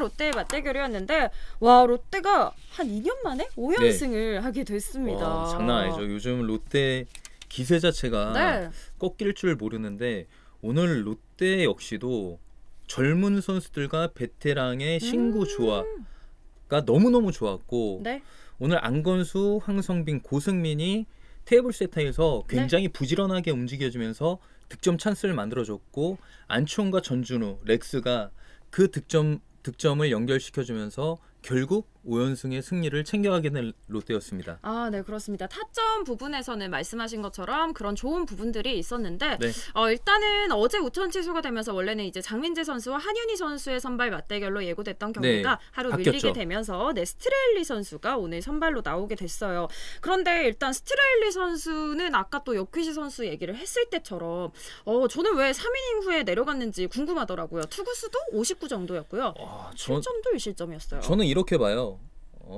롯데의 맞대결이었는데 와 롯데가 한 2년 만에 5연승을 하게 됐습니다. 와, 장난 아니죠. 요즘 롯데 기세 자체가 꺾일 줄 모르는데 오늘 롯데 역시도 젊은 선수들과 베테랑의 신구 조화가 너무너무 좋았고 오늘 안건수, 황성빈, 고승민이 테이블 세터에서 굉장히 부지런하게 움직여주면서 득점 찬스를 만들어줬고 안치홍과 전준우, 렉스가 그 득점을 연결시켜주면서 결국 5연승의 승리를 챙겨가게 된 롯데였습니다. 네, 그렇습니다. 타점 부분에서는 말씀하신 것처럼 그런 좋은 부분들이 있었는데 일단은 어제 우천 취소가 되면서 원래는 이제 장민재 선수와 한윤희 선수의 선발 맞대결로 예고됐던 경기가 하루 바뀌었죠. 밀리게 되면서 스트레일리 선수가 오늘 선발로 나오게 됐어요. 그런데 일단 스트레일리 선수는 아까 또 요키시 선수 얘기를 했을 때처럼 저는 왜 3이닝 후에 내려갔는지 궁금하더라고요. 투구수도 59 정도였고요. 실점도 1실점이었어요. 저는 이렇게 봐요.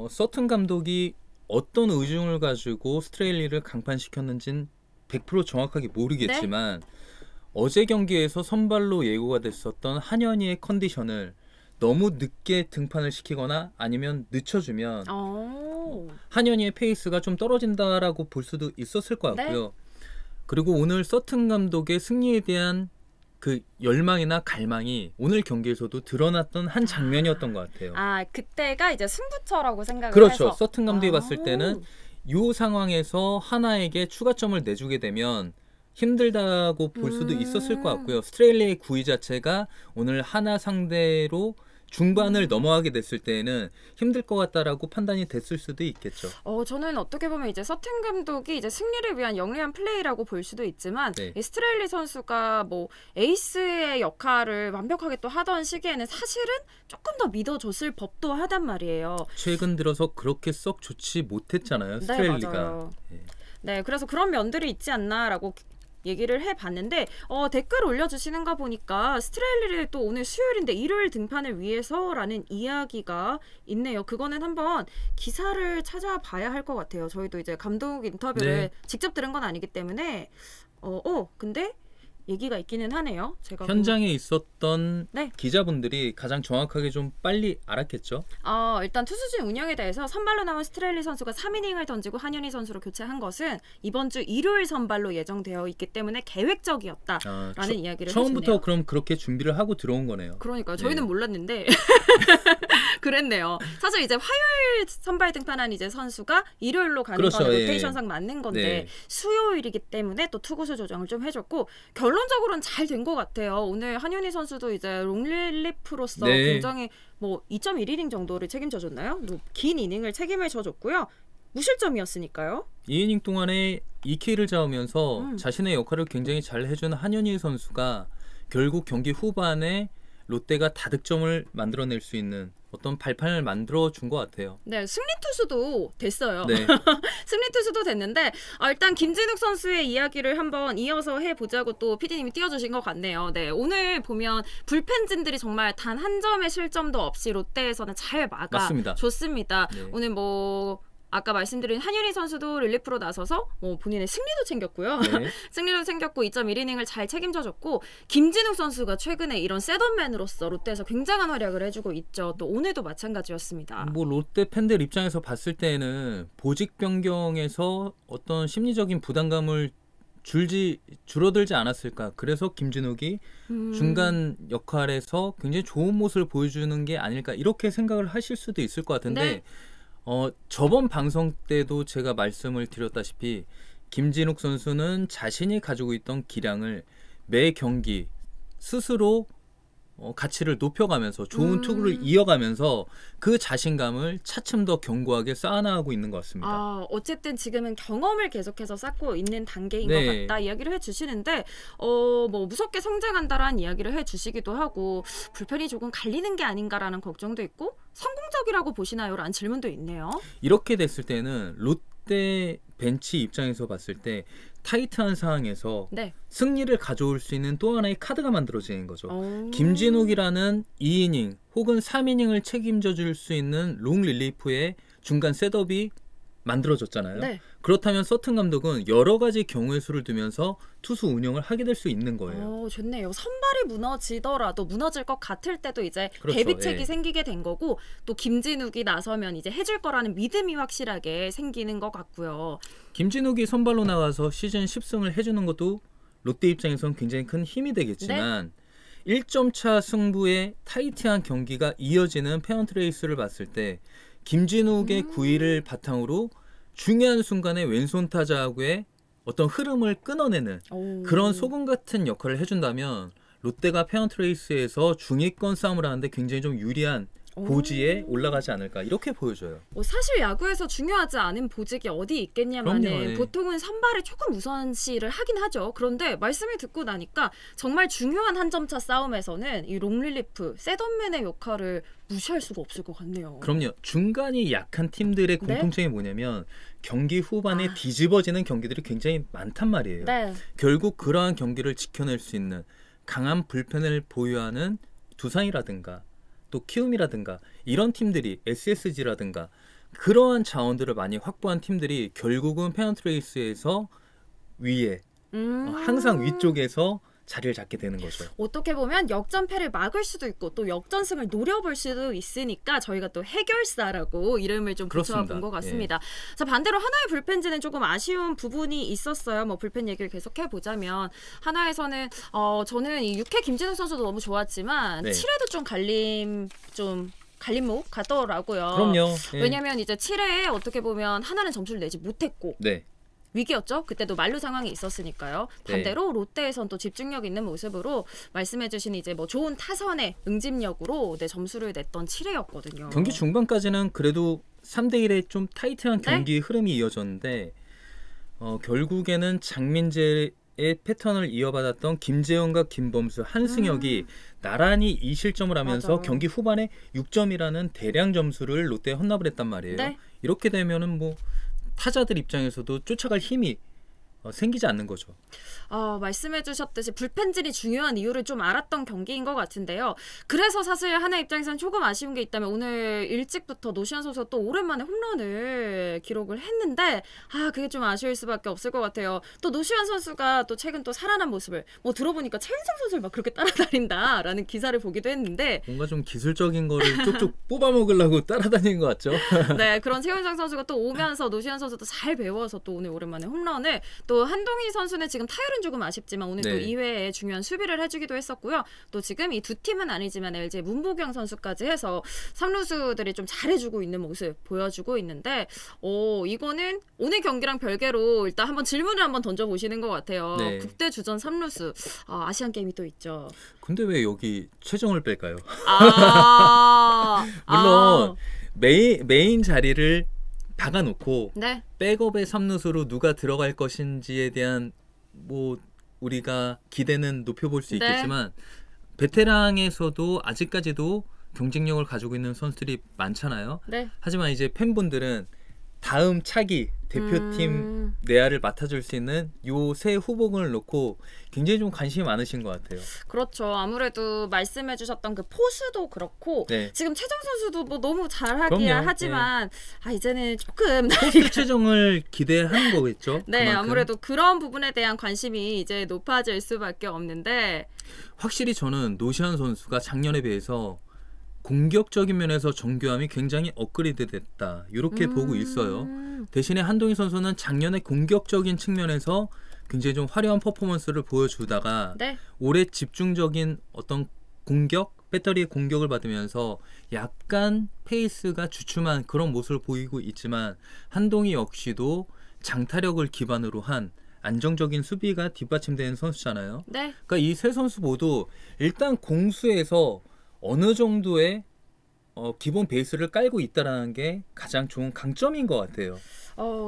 서튼 감독이 어떤 의중을 가지고 스트레일리를 강판시켰는지는 100% 정확하게 모르겠지만 어제 경기에서 선발로 예고가 됐었던 한현희의 컨디션을 너무 늦게 등판을 시키거나 아니면 늦춰주면 한현희의 페이스가 좀 떨어진다라고 볼 수도 있었을 것 같고요. 그리고 오늘 서튼 감독의 승리에 대한 그 열망이나 갈망이 오늘 경기에서도 드러났던 한 장면이었던 것 같아요. 그때가 이제 승부처라고 생각을 그렇죠. 해서. 서튼 감독이 봤을 때는 이 상황에서 하나에게 추가점을 내주게 되면 힘들다고 볼 수도 있었을 것 같고요. 스트레일리의 구위 자체가 오늘 하나 상대로 중반을 넘어가게 됐을 때에는 힘들 것 같다라고 판단이 됐을 수도 있겠죠. 저는 어떻게 보면 이제 서튼 감독이 이제 승리를 위한 영리한 플레이라고 볼 수도 있지만 이 스트레일리 선수가 뭐 에이스의 역할을 완벽하게 또 하던 시기에는 사실은 조금 더 믿어줬을 법도 하단 말이에요. 최근 들어서 그렇게 썩 좋지 못했잖아요, 스트레일리가. 맞아요. 그래서 그런 면들이 있지 않나라고 얘기를 해봤는데 댓글 올려주시는 거 보니까 스트레일리를 또 오늘 수요일인데 일요일 등판을 위해서라는 이야기가 있네요. 그거는 한번 기사를 찾아봐야 할 것 같아요. 저희도 이제 감독 인터뷰를 직접 들은 건 아니기 때문에 근데 얘기가 있기는 하네요. 제가 현장에 있었던 기자분들이 가장 정확하게 좀 빨리 알았겠죠. 일단 투수진 운영에 대해서 선발로 나온 스트레일리 선수가 3이닝을 던지고 한현희 선수로 교체한 것은 이번 주 일요일 선발로 예정되어 있기 때문에 계획적이었다라는 이야기를 처음부터 해주네요. 그럼 그렇게 준비를 하고 들어온 거네요. 그러니까요. 저희는 몰랐는데 그랬네요. 사실 이제 화요일 선발 등판한 이제 선수가 일요일로 가는 건 로테이션상 맞는 건데 수요일이기 때문에 또 투구수 조정을 좀 해줬고 결론적으로는 잘 된 것 같아요. 오늘 한현희 선수도 이제 롱릴리프로서 굉장히 뭐 2.1이닝 정도를 책임져 줬나요? 긴 이닝을 책임을 져줬고요. 무실점이었으니까요. 2이닝 동안에 2K를 잡으면서 자신의 역할을 굉장히 잘 해준 한현희 선수가 결국 경기 후반에 롯데가 다득점을 만들어낼 수 있는 어떤 발판을 만들어준 것 같아요. 승리 투수도 됐어요. 승리 투수도 됐는데 일단 김진욱 선수의 이야기를 한번 이어서 해보자고 또 PD님이 띄워주신 것 같네요. 오늘 보면 불펜진들이 정말 단 한 점의 실점도 없이 롯데에서는 잘 막아줬습니다. 오늘 뭐 아까 말씀드린 한현희 선수도 릴리프로 나서서 본인의 승리도 챙겼고요. 승리도 챙겼고 2.1이닝을 잘 책임져줬고 김진욱 선수가 최근에 이런 셋업맨으로서 롯데에서 굉장한 활약을 해주고 있죠. 또 오늘도 마찬가지였습니다. 뭐 롯데 팬들 입장에서 봤을 때는 보직 변경에서 어떤 심리적인 부담감을 줄어들지 않았을까. 그래서 김진욱이 중간 역할에서 굉장히 좋은 모습을 보여주는 게 아닐까 이렇게 생각을 하실 수도 있을 것 같은데 저번 방송 때도 제가 말씀을 드렸다시피 김진욱 선수는 자신이 가지고 있던 기량을 매 경기 스스로 가치를 높여가면서 좋은 투구를 이어가면서 그 자신감을 차츰 더 견고하게 쌓아나가고 있는 것 같습니다. 어쨌든 지금은 경험을 계속해서 쌓고 있는 단계인 것 같다 이야기를 해주시는데 뭐 무섭게 성장한다라는 이야기를 해주시기도 하고 불펜이 조금 갈리는 게 아닌가라는 걱정도 있고 성공적이라고 보시나요? 라는 질문도 있네요. 이렇게 됐을 때는 롯데 벤치 입장에서 봤을 때 타이트한 상황에서 승리를 가져올 수 있는 또 하나의 카드가 만들어지는 거죠. 김진욱이라는 2이닝 혹은 3이닝을 책임져 줄 수 있는 롱 릴리프의 중간 셋업이 만들어졌잖아요. 네. 그렇다면 서튼 감독은 여러 가지 경우의 수를 두면서 투수 운영을 하게 될 수 있는 거예요. 좋네요. 선발이 무너지더라도 무너질 것 같을 때도 이제 그렇죠. 대비책이 예. 생기게 된 거고 또 김진욱이 나서면 이제 해줄 거라는 믿음이 확실하게 생기는 것 같고요. 김진욱이 선발로 나가서 시즌 10승을 해주는 것도 롯데 입장에선 굉장히 큰 힘이 되겠지만 1점 차 승부의 타이트한 경기가 이어지는 페넌트 레이스를 봤을 때 김진욱의 구위를 바탕으로 중요한 순간에 왼손 타자하고의 어떤 흐름을 끊어내는 그런 소금 같은 역할을 해준다면 롯데가 페넌트 레이스에서 중위권 싸움을 하는데 굉장히 좀 유리한 고지에 올라가지 않을까 이렇게 보여져요. 사실 야구에서 중요하지 않은 보직이 어디 있겠냐마는 예. 보통은 선발에 조금 우선시를 하긴 하죠. 그런데 말씀을 듣고 나니까 정말 중요한 한 점차 싸움에서는 이 롱릴리프, 셋업맨의 역할을 무시할 수가 없을 것 같네요. 그럼요. 중간이 약한 팀들의 공통점이 뭐냐면 경기 후반에 뒤집어지는 경기들이 굉장히 많단 말이에요. 네. 결국 그러한 경기를 지켜낼 수 있는 강한 불펜을 보유하는 두산이라든가 또 키움이라든가 이런 팀들이 SSG라든가 그러한 자원들을 많이 확보한 팀들이 결국은 페넌트 레이스에서 위에 항상 위쪽에서 자리를 잡게 되는 거죠. 어떻게 보면 역전패를 막을 수도 있고 또 역전승을 노려볼 수도 있으니까 저희가 또 해결사라고 이름을 좀 붙여본 것 같습니다. 예. 자, 반대로 하나의 불펜진은 조금 아쉬운 부분이 있었어요. 뭐 불펜 얘기를 계속해 보자면 하나에서는 저는 이 6회 김진욱 선수도 너무 좋았지만 7회도 좀 갈림목 같더라고요. 그럼요. 예. 왜냐하면 이제 7회에 어떻게 보면 하나는 점수를 내지 못했고 위기였죠. 그때도 만루 상황이 있었으니까요. 반대로 롯데에선 또 집중력 있는 모습으로 말씀해주신 이제 뭐 좋은 타선의 응집력으로 점수를 냈던 7회였거든요. 경기 중반까지는 그래도 3대1의 좀 타이트한 경기 흐름이 이어졌는데 결국에는 장민재의 패턴을 이어받았던 김재현과 김범수, 한승혁이 나란히 2실점을 하면서 경기 후반에 6점이라는 대량 점수를 롯데에 헌납을 했단 말이에요. 이렇게 되면은 뭐 타자들 입장에서도 쫓아갈 힘이 생기지 않는 거죠. 말씀해 주셨듯이 불펜진이 중요한 이유를 좀 알았던 경기인 것 같은데요. 그래서 사실 하나 입장에서는 조금 아쉬운 게 있다면 오늘 일찍부터 노시안 선수가 또 오랜만에 홈런을 기록을 했는데 그게 좀 아쉬울 수밖에 없을 것 같아요. 또 노시안 선수가 또 최근 또 살아난 모습을 들어보니까 최은성 선수를 막 그렇게 따라다닌다라는 기사를 보기도 했는데 뭔가 좀 기술적인 거를 쪽쪽 뽑아먹으려고 따라다니는 것 같죠? 네, 그런 최은성 선수가 또 오면서 노시안 선수도 잘 배워서 또 오늘 오랜만에 홈런을 또 한동희 선수는 지금 타율은 조금 아쉽지만 오늘 또 2회에 중요한 수비를 해주기도 했었고요. 또 지금 이 두 팀은 아니지만 LG 문보경 선수까지 해서 3루수들이 좀 잘해주고 있는 모습 보여주고 있는데 이거는 오늘 경기랑 별개로 일단 한번 질문을 한번 던져보시는 것 같아요. 국대 주전 3루수 아시안 게임이 또 있죠. 근데 왜 여기 최정을 뺄까요? 물론 메인 자리를 박아놓고 백업의 3루수로 누가 들어갈 것인지에 대한 뭐 우리가 기대는 높여볼 수 있겠지만 베테랑에서도 아직까지도 경쟁력을 가지고 있는 선수들이 많잖아요. 하지만 이제 팬분들은 다음 차기 대표팀 내야를 맡아줄 수 있는 요 세 후보군을 놓고 굉장히 좀 관심이 많으신 것 같아요. 그렇죠. 아무래도 말씀해주셨던 그 포수도 그렇고 지금 최정 선수도 뭐 너무 잘하기야 하지만 이제는 조금 포수 최정을 기대하는 거겠죠. 네, 그만큼. 아무래도 그런 부분에 대한 관심이 이제 높아질 수밖에 없는데 확실히 저는 노시안 선수가 작년에 비해서 공격적인 면에서 정교함이 굉장히 업그레이드 됐다. 이렇게 보고 있어요. 대신에 한동희 선수는 작년에 공격적인 측면에서 굉장히 좀 화려한 퍼포먼스를 보여주다가 올해 집중적인 어떤 공격, 배터리의 공격을 받으면서 약간 페이스가 주춤한 그런 모습을 보이고 있지만 한동희 역시도 장타력을 기반으로 한 안정적인 수비가 뒷받침되는 선수잖아요. 그러니까 이 세 선수 모두 일단 공수에서 어느 정도의 기본 베이스를 깔고 있다라는 게 가장 좋은 강점인 것 같아요.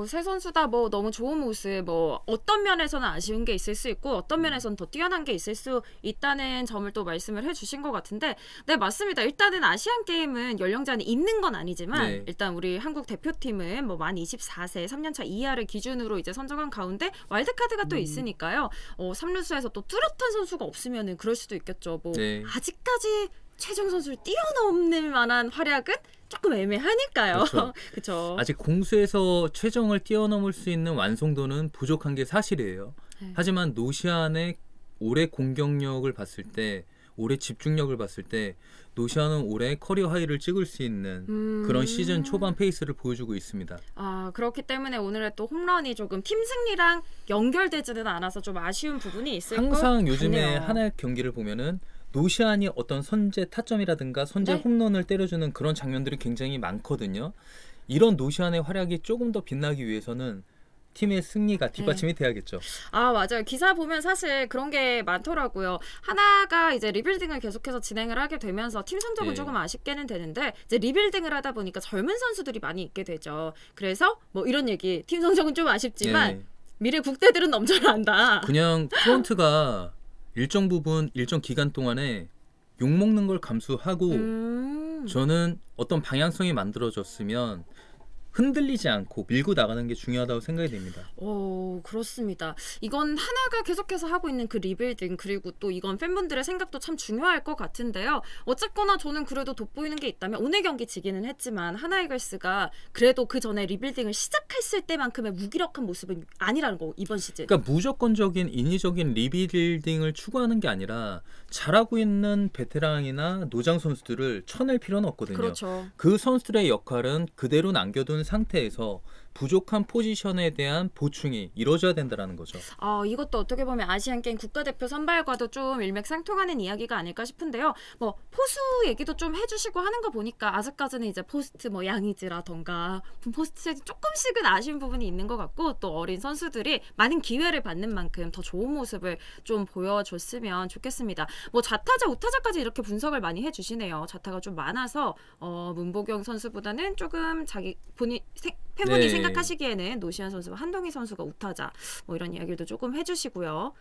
세 선수 다 뭐 너무 좋은 모습, 뭐 어떤 면에서는 아쉬운 게 있을 수 있고 어떤 면에서는 더 뛰어난 게 있을 수 있다는 점을 또 말씀을 해주신 것 같은데 네, 맞습니다. 일단은 아시안 게임은 연령 제한이 있는 건 아니지만 일단 우리 한국 대표팀은 뭐 만 24세 3년차 이하를 기준으로 이제 선정한 가운데 와일드카드가 또 있으니까요. 3루수에서 또 뚜렷한 선수가 없으면은 그럴 수도 있겠죠. 뭐 아직까지 최정 선수를 뛰어넘는 만한 활약은 조금 애매하니까요. 그렇죠. 그렇죠. 아직 공수에서 최정을 뛰어넘을 수 있는 완성도는 부족한 게 사실이에요. 네. 하지만 노시안의 올해 공격력을 봤을 때, 올해 집중력을 봤을 때 노시안은 올해 커리어 하이를 찍을 수 있는 그런 시즌 초반 페이스를 보여주고 있습니다. 아, 그렇기 때문에 오늘의 또 홈런이 조금 팀 승리랑 연결되지는 않아서 좀 아쉬운 부분이 있을 것 같네요. 항상 요즘에 하나의 경기를 보면은 노시안이 어떤 선제 타점이라든가 선제 네. 홈런을 때려주는 그런 장면들이 굉장히 많거든요. 이런 노시안의 활약이 조금 더 빛나기 위해서는 팀의 승리가 뒷받침이 돼야겠죠. 아, 맞아요. 기사 보면 사실 그런 게 많더라고요. 하나가 이제 리빌딩을 계속해서 진행을 하게 되면서 팀 성적은 네. 조금 아쉽게는 되는데 이제 리빌딩을 하다 보니까 젊은 선수들이 많이 있게 되죠. 그래서 뭐 이런 얘기, 팀 성적은 좀 아쉽지만 네. 미래 국대들은 넘쳐난다. 그냥 프론트가 일정 부분, 일정 기간 동안에 욕먹는 걸 감수하고 저는 어떤 방향성이 만들어졌으면 흔들리지 않고 밀고 나가는 게 중요하다고 생각이 됩니다. 오, 그렇습니다. 이건 하나가 계속해서 하고 있는 그 리빌딩, 그리고 또 이건 팬분들의 생각도 참 중요할 것 같은데요. 어쨌거나 저는 그래도 돋보이는 게 있다면 오늘 경기 지기는 했지만 하나이글스가 그래도 그 전에 리빌딩을 시작했을 때만큼의 무기력한 모습은 아니라는 거, 이번 시즌. 그러니까 무조건적인 인위적인 리빌딩을 추구하는 게 아니라 잘하고 있는 베테랑이나 노장 선수들을 쳐낼 필요는 없거든요. 그렇죠. 그 선수들의 역할은 그대로 남겨둔 상태에서 부족한 포지션에 대한 보충이 이루어져야 된다는 거죠. 이것도 어떻게 보면 아시안게임 국가대표 선발과도 좀 일맥상통하는 이야기가 아닐까 싶은데요. 뭐 포수 얘기도 좀 해주시고 하는 거 보니까 아직까지는 이제 포스트 뭐 양의지라던가 포스트에 조금씩은 아쉬운 부분이 있는 것 같고, 또 어린 선수들이 많은 기회를 받는 만큼 더 좋은 모습을 좀 보여줬으면 좋겠습니다. 뭐 좌타자, 우타자까지 이렇게 분석을 많이 해주시네요. 좌타가 좀 많아서 문보경 선수보다는 조금 자기 팬분이 네. 생각하시기에는 노시안 선수와 한동희 선수가 우타자, 뭐 이런 이야기도 조금 해주시고요.